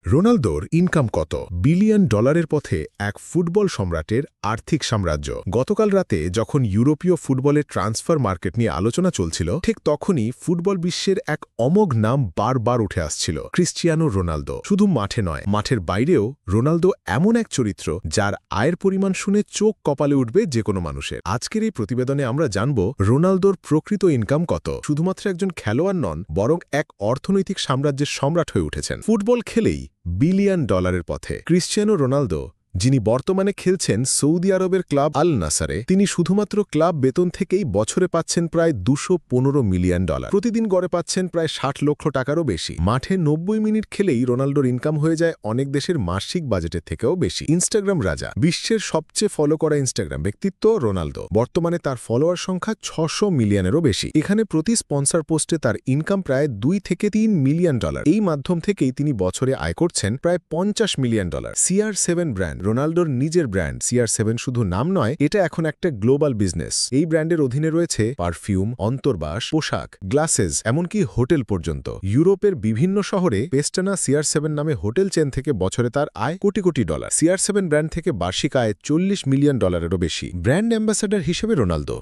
রোনালদোর ইনকাম কত? বিলিয়ন ডলারের পথে এক ফুটবল সম্রাটের আর্থিক সাম্রাজ্য। গতকাল রাতে যখন ইউরোপীয় ফুটবলের ট্রান্সফার মার্কেট নিয়ে আলোচনা চলছিল, ঠিক তখনই ফুটবল বিশ্বের এক অমোঘ নাম বারবার উঠে আসছিল, ক্রিশ্চিয়ানো রোনালদো। শুধু মাঠে নয়, মাঠের বাইরেও রোনালদো এমন এক চরিত্র যার আয়ের পরিমাণ শুনে চোখ কপালে উঠবে যে কোনো মানুষের। আজকের এই প্রতিবেদনে আমরা জানব রোনালদোর প্রকৃত ইনকাম কত। শুধুমাত্র একজন খেলোয়াড় নন, বরং এক অর্থনৈতিক সাম্রাজ্যের সম্রাট হয়ে উঠেছেন। ফুটবল খেলেই বিলিয়ন ডলারের পথে। ক্রিশ্চিয়ানো রোনালদো, যিনি বর্তমানে খেলছেন সৌদি আরবের ক্লাব আল নাসারে, তিনি শুধুমাত্র ক্লাব বেতন থেকেই বছরে পাচ্ছেন প্রায় $215 মিলিয়ন। প্রতিদিন গড়ে পাচ্ছেন প্রায় 60 লক্ষ টাকারও বেশি। মাঠে 90 মিনিট খেলেই রোনালদোর ইনকাম হয়ে যায় অনেক দেশের মাসিক বাজেটের থেকেও বেশি। ইনস্টাগ্রাম রাজা, বিশ্বের সবচেয়ে ফলো করা ইনস্টাগ্রাম ব্যক্তিত্ব রোনালদো। বর্তমানে তার ফলোয়ার সংখ্যা 600 মিলিয়নেরও বেশি। এখানে প্রতি স্পন্সর পোস্টে তার ইনকাম প্রায় $2 থেকে $3 মিলিয়ন। এই মাধ্যম থেকেই তিনি বছরে আয় করছেন প্রায় $50 মিলিয়ন। CR7 ব্র্যান্ড, রোনালদোর নিজের ব্র্যান্ড। CR7 শুধু নাম নয়, এটা এখন একটা গ্লোবাল বিজনেস। এই ব্র্যান্ডের অধীনে রয়েছে পারফিউম, অন্তর্বাস, পোশাক, গ্লাসেস, এমনকি হোটেল পর্যন্ত। ইউরোপের বিভিন্ন শহরে পেস্টানা CR7 নামে হোটেল চেন থেকে বছরে তার আয় crore crore dollar. CR7 brand থেকে বার্ষিক আয় $40 মিলিয়ন বেশি। ব্র্যান্ড অ্যাম্বাসেডর হিসেবে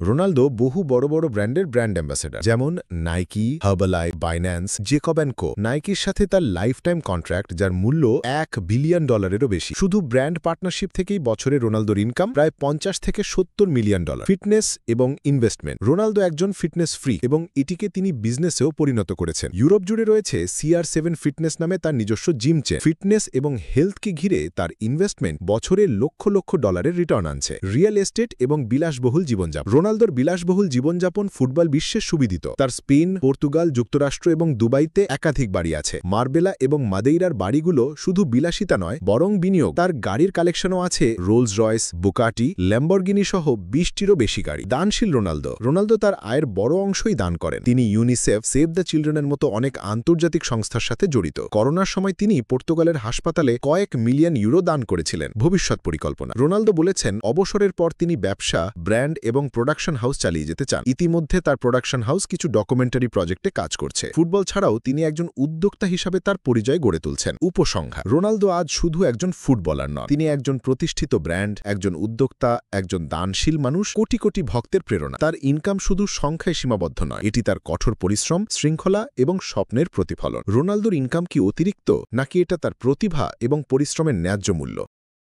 রোনালদো বহু বড় বড় ব্র্যান্ডের ব্র্যান্ড অ্যাম্বাসেডর, যেমন Nike, Herbalife, Binance, Jacob and কো। নাইকির সাথে তার লাইফ টাইম কন্ট্রাক্ট, যার মূল্য $1 বিলিয়ন বেশি। শুধু ব্র্যান্ড পার্টনারশিপ থেকেই বছরে রোনালদোর ইনকাম প্রায় $50 থেকে $70 মিলিয়ন। ফিটনেস এবং ইনভেস্টমেন্ট, রোনালদো একজন ফিটনেস ফ্রি এবং এটিকে তিনি বিজনেসেও পরিণত করেছেন। ইউরোপ জুড়ে রয়েছে CR7 ফিটনেস নামে তার নিজস্ব জিম চেন। ফিটনেস এবং হেলথকে ঘিরে তার ইনভেস্টমেন্ট বছরে লক্ষ লক্ষ ডলারের রিটার্ন আনছে। রিয়েল এস্টেট এবং বিলাসবহুল জীবনযাপন, রোনালদোর বিলাসবহুল জীবনযাপন ফুটবল বিশ্বে সুবিদিত। তার স্পেন, পর্তুগাল, যুক্তরাষ্ট্র এবং দুবাইতে একাধিক বাড়ি আছে। মার্বেলা এবং মাদেইরার বাড়িগুলো শুধু বিলাসিতা নয়, বরং বিনিয়োগ। তার গাড়ির কালেকশনও আছে রোলস রয়েস, বুকাটি, ল্যাম্বরগিনি সহ 20টিরও বেশি গাড়ি। দানশীল রোনালদো তার আয়ের বড় অংশই দান করেন। তিনি ইউনিসেফ, সেভ দ্য চিলড্রেনের মতো অনেক আন্তর্জাতিক সংস্থার সাথে জড়িত। করোনার সময় তিনি পর্তুগালের হাসপাতালে কয়েক মিলিয়ন ইউরো দান করেছিলেন। ভবিষ্যৎ পরিকল্পনা, রোনালদো বলেছেন অবসরের পর তিনি ব্যবসা, ব্র্যান্ড এবং প্রোডাকশন হাউস চালিয়ে যেতে চান। ইতিমধ্যে তার প্রোডাকশন হাউস কিছু ডকুমেন্টারি প্রজেক্টে কাজ করছে। ফুটবল ছাড়াও তিনি একজন উদ্যোক্তা হিসাবে তার পরিচয় গড়ে তুলছেন। উপসংহার, রোনালদো আজ শুধু একজন ফুটবলার নন, তিনি একজন প্রতিষ্ঠিত ব্র্যান্ড, একজন উদ্যোক্তা, একজন দানশীল মানুষ, কোটি কোটি ভক্তের প্রেরণা। তার ইনকাম শুধু সংখ্যায় সীমাবদ্ধ নয়, এটি তার কঠোর পরিশ্রম, শৃঙ্খলা এবং স্বপ্নের প্রতিফলন। রোনালদোর ইনকাম কি অতিরিক্ত, নাকি এটা তার প্রতিভা এবং পরিশ্রমের ন্যায্য মূল্য?